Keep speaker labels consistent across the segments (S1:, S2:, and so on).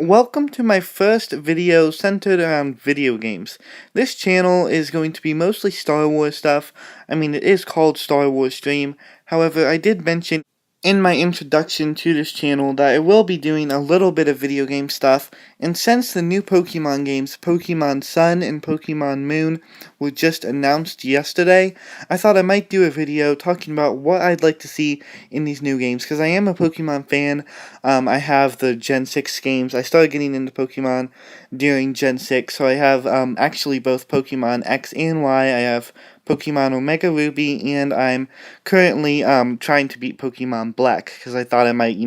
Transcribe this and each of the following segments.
S1: Welcome to my first video centered around video games. This channel is going to be mostly Star Wars stuff. I mean, it is called Star Wars Stream. However, I did mention in my introduction to this channel that I will be doing a little bit of video game stuff, and since the new Pokemon games, Pokemon Sun and Pokemon Moon, were just announced yesterday, I thought I might do a video talking about what I'd like to see in these new games, because I am a Pokemon fan. I have the Gen 6 games. I started getting into Pokemon during Gen 6, so I have actually both Pokemon X and Y. I have Pokemon Omega Ruby, and I'm currently trying to beat Pokemon Black, because I thought I might,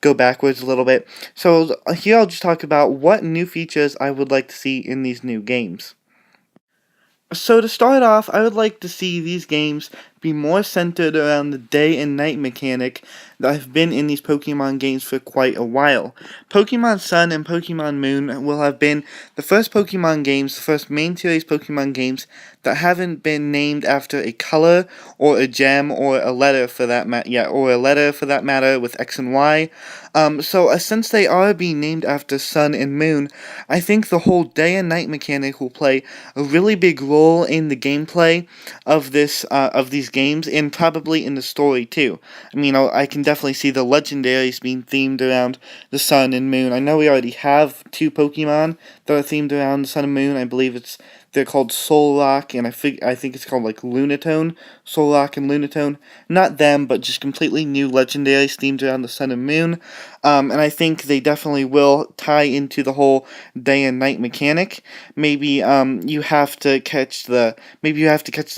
S1: go backwards a little bit. So here I'll just talk about what new features I would like to see in these new games. So to start off, I would like to see these games be more centered around the day and night mechanic that have been in these Pokemon games for quite a while. Pokemon Sun and Pokemon Moon will have been the first Pokemon games, the first main series Pokemon games that haven't been named after a color or a gem or a letter for that matter with X and Y. Since they are being named after Sun and Moon, I think the whole day and night mechanic will play a really big role in the gameplay of these games, and probably in the story too. I mean, I can definitely see the legendaries being themed around the Sun and Moon. I know we already have two Pokemon that are themed around the Sun and Moon. I believe they're called Solrock, and I think it's called like Lunatone, Solrock and Lunatone. Not them, but just completely new legendaries themed around the Sun and Moon. And I think they definitely will tie into the whole day and night mechanic. Maybe you have to catch the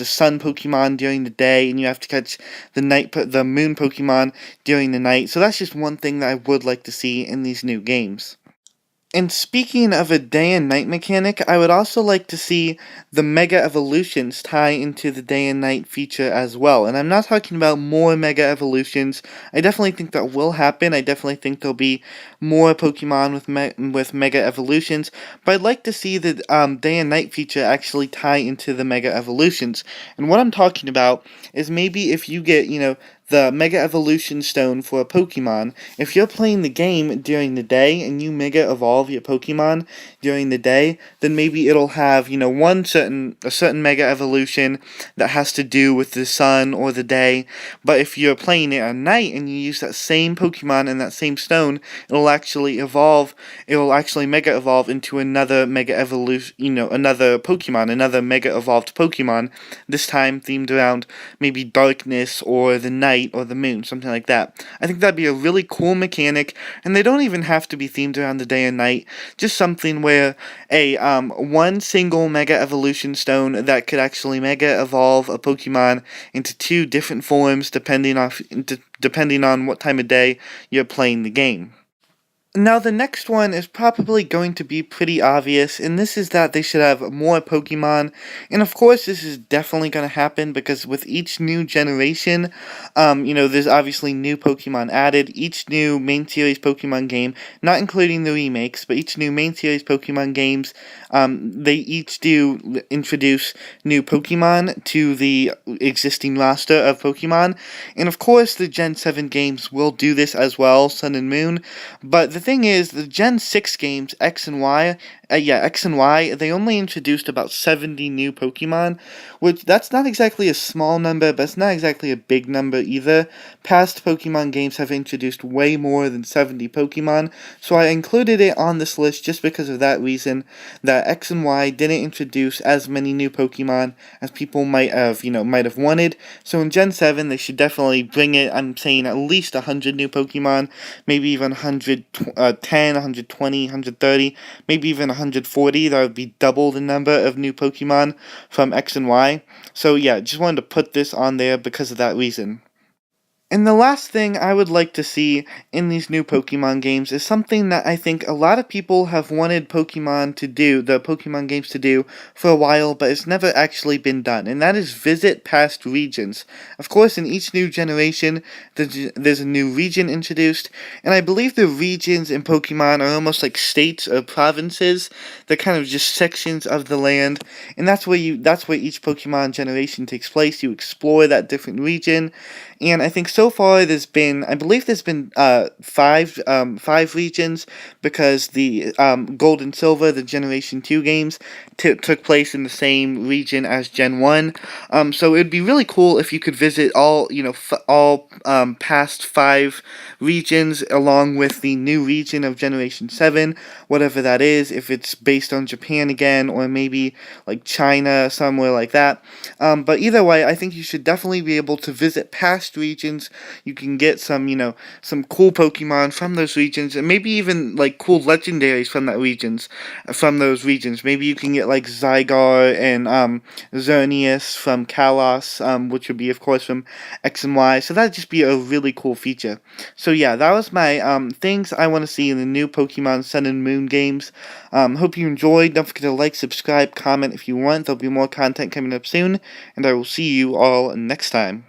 S1: Sun Pokemon during the day, and you have to catch the Moon Pokemon during the night. So that's just one thing that I would like to see in these new games. And speaking of a day and night mechanic, I would also like to see the Mega Evolutions tie into the day and night feature as well. And I'm not talking about more Mega Evolutions. I definitely think that will happen. I definitely think there'll be more Pokemon with Mega Evolutions. But I'd like to see the day and night feature actually tie into the Mega Evolutions. And what I'm talking about is maybe if you get, the Mega Evolution Stone for a Pokemon, if you're playing the game during the day and you Mega Evolve your Pokemon during the day, then maybe it'll have, a certain Mega Evolution that has to do with the sun or the day. But if you're playing it at night and you use that same Pokemon and that same stone, it'll actually Mega Evolve into another Mega Evolution, another Pokemon, another Mega Evolved Pokemon, this time themed around maybe darkness or the night or the moon, something like that. I think that'd be a really cool mechanic, and they don't even have to be themed around the day and night, just something where one single Mega Evolution Stone that could actually Mega Evolve a Pokemon into two different forms depending on what time of day you're playing the game. Now, the next one is probably going to be pretty obvious, and this is that they should have more Pokemon. And of course, this is definitely going to happen because with each new generation, there's obviously new Pokemon added. Each new main series Pokemon game, not including the remakes, but each new main series Pokemon games, they each do introduce new Pokemon to the existing roster of Pokemon. And of course, the Gen 7 games will do this as well, Sun and Moon. But the thing is, the Gen 6 games, X and Y, they only introduced about 70 new Pokemon, which that's not exactly a small number, but it's not exactly a big number either. Past Pokemon games have introduced way more than 70 Pokemon, so I included it on this list just because of that reason, that X and Y didn't introduce as many new Pokemon as people might have wanted. So in Gen 7, they should definitely bring it, I'm saying at least 100 new Pokemon, maybe even 110, 120, 130, maybe even 140. That would be double the number of new Pokemon from X and Y. So yeah, just wanted to put this on there because of that reason. And the last thing I would like to see in these new Pokemon games is something that I think a lot of people have wanted the Pokemon games to do for a while, but it's never actually been done, and that is visit past regions. Of course, in each new generation, there's a new region introduced, and I believe the regions in Pokemon are almost like states or provinces. They're kind of just sections of the land, and that's where each Pokemon generation takes place. You explore that different region, And I think so far I believe there's been five regions, because the Gold and Silver, the Generation 2 games, took place in the same region as Gen 1. So it'd be really cool if you could visit all, all past five regions, along with the new region of Generation 7, whatever that is, if it's based on Japan again, or maybe like China, somewhere like that. But either way, I think you should definitely be able to visit past regions. You can get some, some cool Pokemon from those regions, and maybe even like cool legendaries from those regions. Maybe you can get like Zygar and Xerneas from Kalos, which would be, of course, from X and Y. So that'd just be a really cool feature. So yeah, that was my things I want to see in the new Pokemon Sun and Moon games. Hope you enjoyed. Don't forget to like, subscribe, comment if you want. There'll be more content coming up soon, and I will see you all next time.